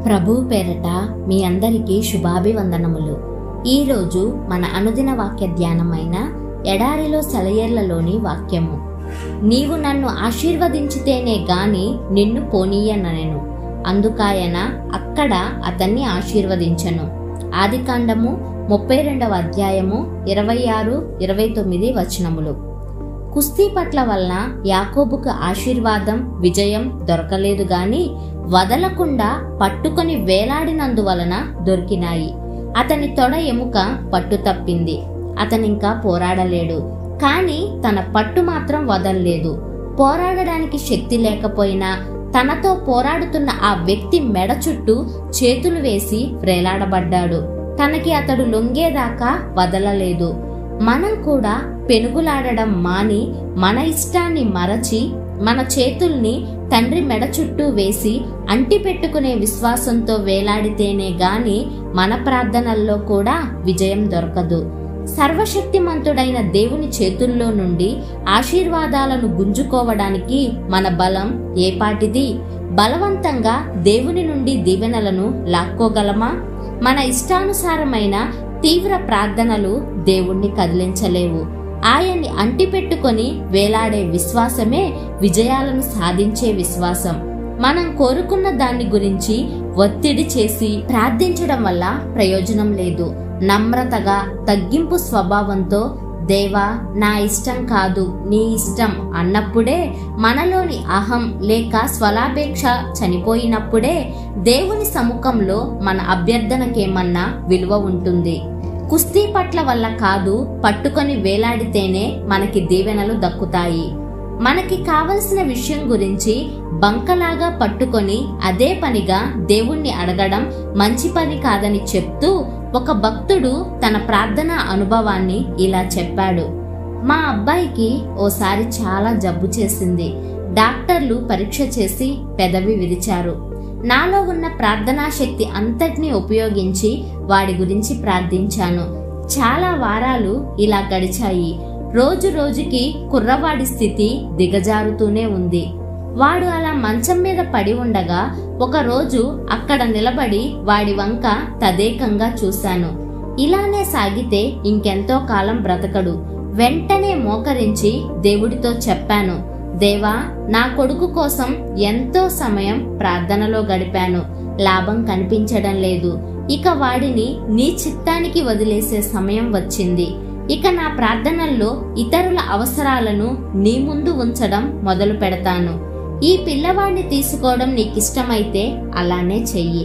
ప్రభువు పేరట మీ అందరికీ శుభాభివందనములు. ఈరోజు మన అనుదిన వాక్య ధ్యానమైన ఎడారిలో సెలయేర్లలోని వాక్యము. నీవు నన్ను ఆశీర్వదించితేనే గాని నిన్ను పోనీయనెను, అందుకాయన అక్కడ అతన్ని ఆశీర్వదించెను. ఆదికాండము 32వ అధ్యాయము 26-29 వచనములు. కుస్తీ పట్ల వలన యాకోబుకు ఆశీర్వాదం, విజయం దొరకలేదు గాని వదలకుండా పట్టుకొని వేలాడినందువలన దొరికినాయి. అతని తొడ ఎముక పట్టు తప్పింది. అతనింకా పోరాడలేడు, కానీ తన పట్టు మాత్రం వదల్లేదు. పోరాడడానికి శక్తి లేకపోయినా తనతో పోరాడుతున్న ఆ వ్యక్తి మెడ చుట్టూ చేతులు వేసి వ్రేలాడబడ్డాడు. తనకి అతడు లొంగేదాకా వదలలేదు. మనం కూడా పెనుగులాడడం మాని మన ఇష్టాన్ని మరచి మన చేతుల్ని తండ్రి మెడ చుట్టూ వేసి అంటి పెట్టుకునే విశ్వాసంతో వేలాడితేనే గాని మన ప్రార్థనల్లో కూడా విజయం దొరకదు. సర్వశక్తిమంతుడైన దేవుని చేతుల్లో నుండి ఆశీర్వాదాలను గుంజుకోవడానికి మన బలం ఏపాటిది? బలవంతంగా దేవుని నుండి దీవెనలను లాక్కోగలమా? మన ఇష్టానుసారమైన తీవ్ర ప్రార్థనలు దేవుణ్ణి కదిలించలేవు. ఆయన్ని అంటిపెట్టుకొని వేలాడే విశ్వాసమే విజయాలను సాధించే విశ్వాసం. మనం కోరుకున్న దాన్ని గురించి ఒత్తిడి చేసి ప్రార్థించడం వల్ల ప్రయోజనం లేదు. నమ్రతగా, తగ్గింపు స్వభావంతో దేవా నా ఇష్టం కాదు నీ ఇష్టం అన్నప్పుడే, మనలోని అహం లేక స్వలాపేక్ష చనిపోయినప్పుడే దేవుని సముఖంలో మన అభ్యర్థనకేమన్నా విలువ ఉంటుంది. కుస్తీ పట్ల వల్ల కాదు, పట్టుకొని వేలాడితేనే మనకి దీవెనలు దక్కుతాయి. మనకి కావలసిన విషయం గురించి బంకలాగా పట్టుకొని అదే పనిగా దేవుణ్ణి అడగడం మంచి పని కాదని చెప్తూ ఒక భక్తుడు తన ప్రార్థనా అనుభవాన్ని ఇలా చెప్పాడు. మా అబ్బాయికి ఓసారి చాలా జబ్బు చేసింది. డాక్టర్లు పరీక్ష చేసి పెదవి విరిచారు. నాలో ఉన్న ప్రార్థనా శక్తి అంతటినీ ఉపయోగించి వాడి గురించి ప్రార్థించాను. చాలా వారాలు ఇలా గడిచాయి. రోజు రోజుకి కుర్రవాడి స్థితి దిగజారుతూనే ఉంది. వాడు అలా మంచం మీద పడి ఉండగా ఒకరోజు అక్కడ నిలబడి వాడి వంక తదేకంగా చూశాను. ఇలానే సాగితే ఇంకెంతో కాలం బ్రతకడు. వెంటనే మోకరించి దేవుడితో చెప్పాను, దేవా నా కొడుకు కోసం ఎంతో సమయం ప్రార్థనలో గడిపాను, లాభం కనిపించడం లేదు. ఇక వాడిని నీ చిత్తానికి వదిలేసే సమయం వచ్చింది. ఇక నా ప్రార్థనల్లో ఇతరుల అవసరాలను నీ ముందు ఉంచడం మొదలు పెడతాను. ఈ పిల్లవాడిని తీసుకోవడం నీకిష్టమైతే అలానే చెయ్యి.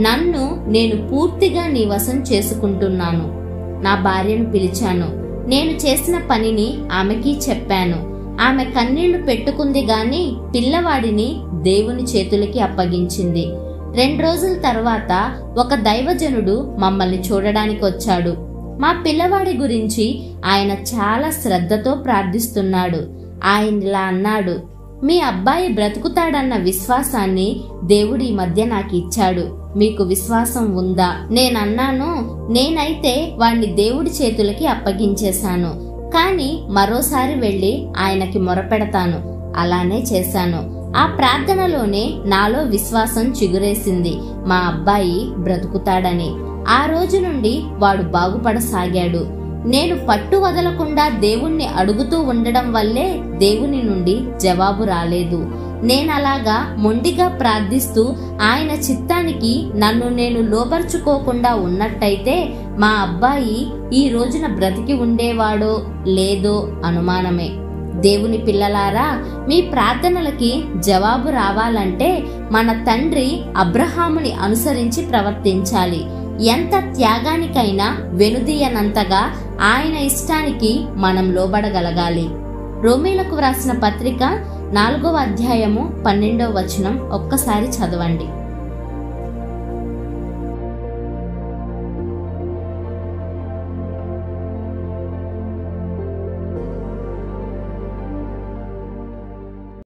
నన్ను నేను పూర్తిగా నీ వశం చేసుకుంటున్నాను. నా భార్యను పిలిచాను. నేను చేసిన పనిని ఆమెకి చెప్పాను. ఆమె కన్నీళ్లు పెట్టుకుంది గాని పిల్లవాడిని దేవుని చేతులకి అప్పగించింది. 2 రోజుల తర్వాత ఒక దైవజనుడు మమ్మల్ని చూడడానికి వచ్చాడు. మా పిల్లవాడి గురించి ఆయన చాలా శ్రద్ధతో ప్రార్థిస్తున్నాడు. ఆయన ఇలా అన్నాడు, మీ అబ్బాయి బ్రతుకుతాడన్న విశ్వాసాన్ని దేవుడి మధ్య నాకు ఇచ్చాడు. మీకు విశ్వాసం ఉందా? నేనన్నాను, నేనైతే వాణ్ణి దేవుడి చేతులకి అప్పగించేశాను, కానీ మరోసారి వెళ్లి ఆయనకి మొరపెడతాను. అలానే చేశాను. ఆ ప్రార్థనలోనే నాలో విశ్వాసం చిగురేసింది, మా అబ్బాయి బ్రతుకుతాడని. ఆ రోజు నుండి వాడు బాగుపడసాగాడు. నేను పట్టు వదలకుండా దేవుణ్ణి అడుగుతూ ఉండడం వల్లే దేవుని నుండి జవాబు రాలేదు. నేనలాగా మొండిగా ప్రార్థిస్తూ ఆయన చిత్తానికి నన్ను నేను లోబర్చుకోకుండా ఉన్నట్టయితే మా అబ్బాయి ఈ రోజున బ్రతికి ఉండేవాడో లేదో అనుమానమే. దేవుని పిల్లలారా, మీ ప్రార్థనలకి జవాబు రావాలంటే మన తండ్రి అబ్రహాముని అనుసరించి ప్రవర్తించాలి. ఎంత త్యాగానికైనా వెనుదీయనంతగా ఆయన ఇష్టానికి మనం లోబడగలగాలి. రోమీలకు వ్రాసిన పత్రిక 4వ అధ్యాయము 12వ వచనం ఒక్కసారి చదవండి.